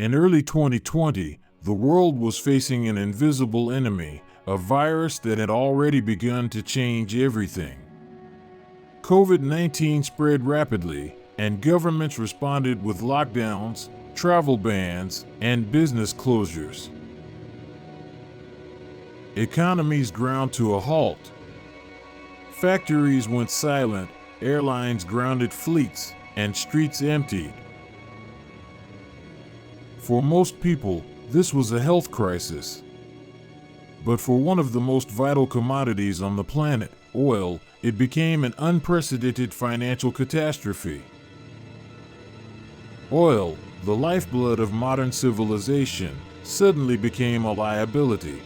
In early 2020, the world was facing an invisible enemy, a virus that had already begun to change everything. COVID-19 spread rapidly, and governments responded with lockdowns, travel bans, and business closures. Economies ground to a halt. Factories went silent, airlines grounded fleets, and streets emptied. For most people, this was a health crisis. But for one of the most vital commodities on the planet, oil, it became an unprecedented financial catastrophe. Oil, the lifeblood of modern civilization, suddenly became a liability.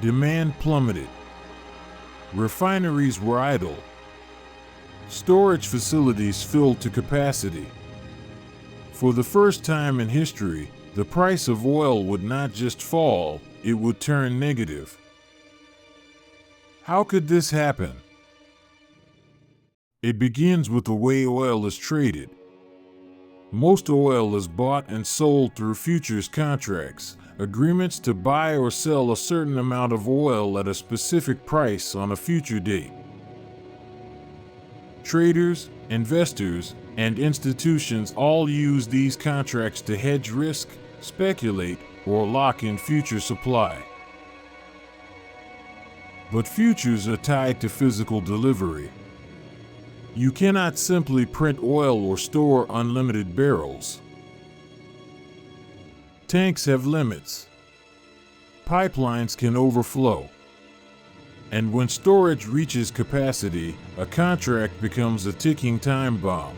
Demand plummeted. Refineries were idle. Storage facilities filled to capacity. For the first time in history, the price of oil would not just fall, it would turn negative. How could this happen? It begins with the way oil is traded. Most oil is bought and sold through futures contracts, agreements to buy or sell a certain amount of oil at a specific price on a future date. Traders, investors, and institutions all use these contracts to hedge risk, speculate, or lock in future supply. But futures are tied to physical delivery. You cannot simply print oil or store unlimited barrels. Tanks have limits. Pipelines can overflow. And when storage reaches capacity, a contract becomes a ticking time bomb.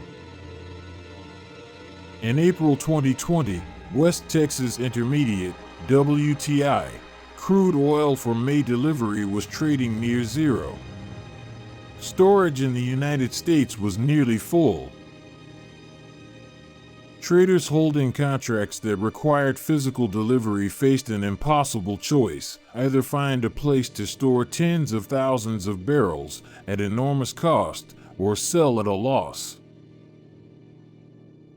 In April 2020, West Texas Intermediate, WTI, crude oil for May delivery was trading near zero. Storage in the United States was nearly full. Traders holding contracts that required physical delivery faced an impossible choice: either find a place to store tens of thousands of barrels at enormous cost or sell at a loss.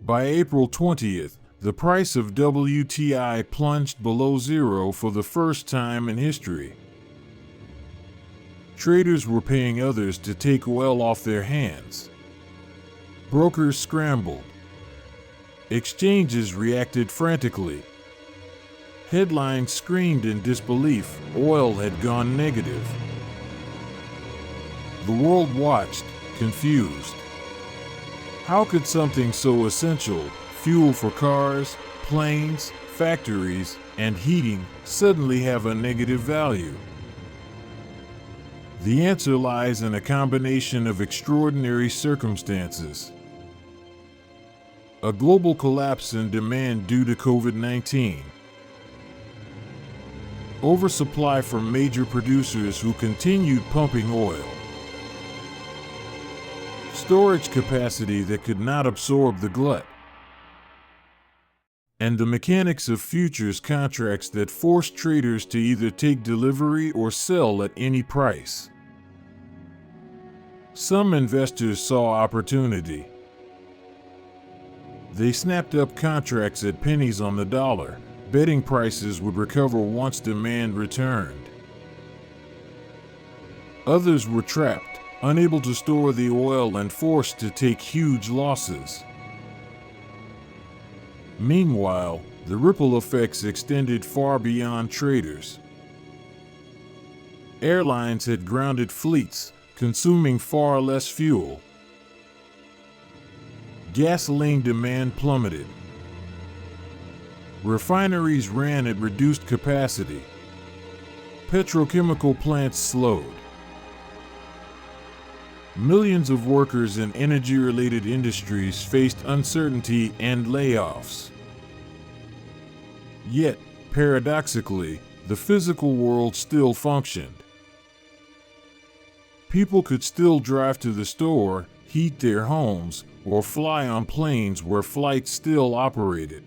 By April 20th, the price of WTI plunged below zero for the first time in history. Traders were paying others to take oil off their hands. Brokers scrambled. Exchanges reacted frantically. Headlines screamed in disbelief: oil had gone negative. The world watched, confused. How could something so essential, fuel for cars, planes, factories, and heating, suddenly have a negative value? The answer lies in a combination of extraordinary circumstances. A global collapse in demand due to COVID-19. Oversupply from major producers who continued pumping oil. Storage capacity that could not absorb the glut. And the mechanics of futures contracts that forced traders to either take delivery or sell at any price. Some investors saw opportunity. They snapped up contracts at pennies on the dollar, betting prices would recover once demand returned. Others were trapped, unable to store the oil and forced to take huge losses. Meanwhile, the ripple effects extended far beyond traders. Airlines had grounded fleets, consuming far less fuel. Gasoline demand plummeted. Refineries ran at reduced capacity. Petrochemical plants slowed. Millions of workers in energy-related industries faced uncertainty and layoffs. Yet, paradoxically, the physical world still functioned. People could still drive to the store, heat their homes, or fly on planes where flights still operated.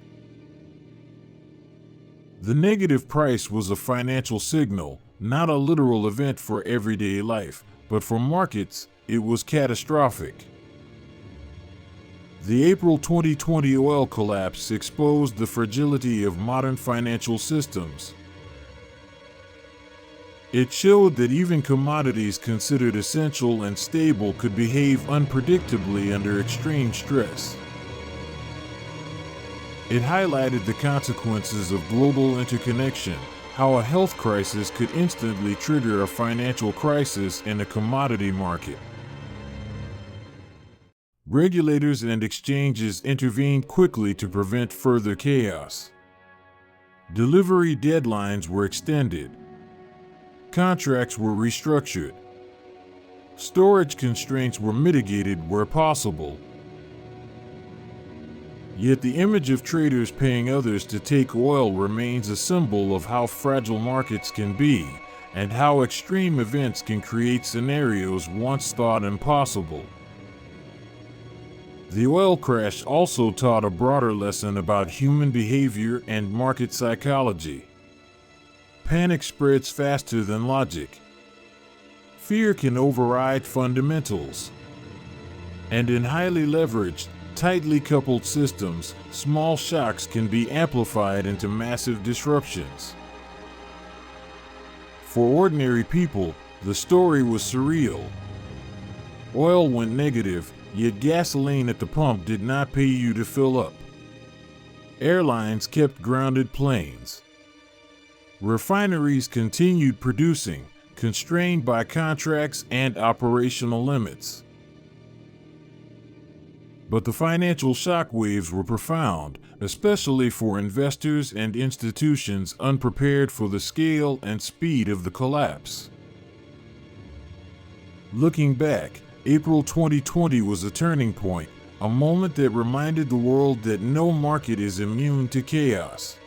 The negative price was a financial signal, not a literal event for everyday life, but for markets, it was catastrophic. The April 2020 oil collapse exposed the fragility of modern financial systems. It showed that even commodities considered essential and stable could behave unpredictably under extreme stress. It highlighted the consequences of global interconnection, how a health crisis could instantly trigger a financial crisis in a commodity market. Regulators and exchanges intervened quickly to prevent further chaos. Delivery deadlines were extended. Contracts were restructured. Storage constraints were mitigated where possible. Yet the image of traders paying others to take oil remains a symbol of how fragile markets can be and how extreme events can create scenarios once thought impossible. The oil crash also taught a broader lesson about human behavior and market psychology. Panic spreads faster than logic. Fear can override fundamentals. And in highly leveraged, tightly coupled systems, small shocks can be amplified into massive disruptions. For ordinary people, the story was surreal. Oil went negative, yet gasoline at the pump did not pay you to fill up. Airlines kept grounded planes. Refineries continued producing, constrained by contracts and operational limits. But the financial shockwaves were profound, especially for investors and institutions unprepared for the scale and speed of the collapse. Looking back, April 2020 was a turning point, a moment that reminded the world that no market is immune to chaos.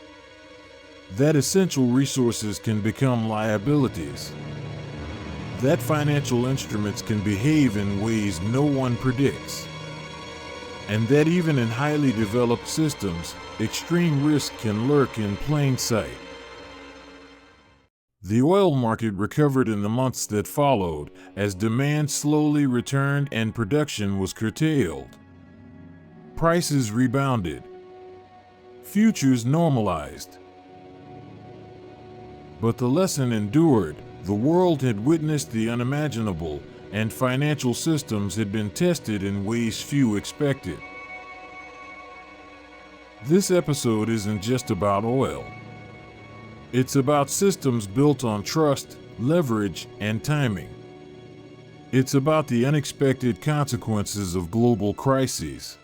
That essential resources can become liabilities. That financial instruments can behave in ways no one predicts. And that even in highly developed systems, extreme risk can lurk in plain sight. The oil market recovered in the months that followed as demand slowly returned and production was curtailed. Prices rebounded. Futures normalized. But the lesson endured. The world had witnessed the unimaginable, and financial systems had been tested in ways few expected. This episode isn't just about oil. It's about systems built on trust, leverage, and timing. It's about the unexpected consequences of global crises.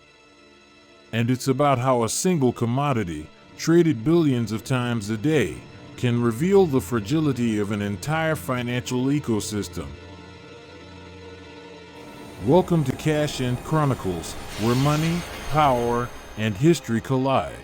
And it's about how a single commodity, traded billions of times a day, can reveal the fragility of an entire financial ecosystem. Welcome to Cash and Chronicles, where money, power, and history collide.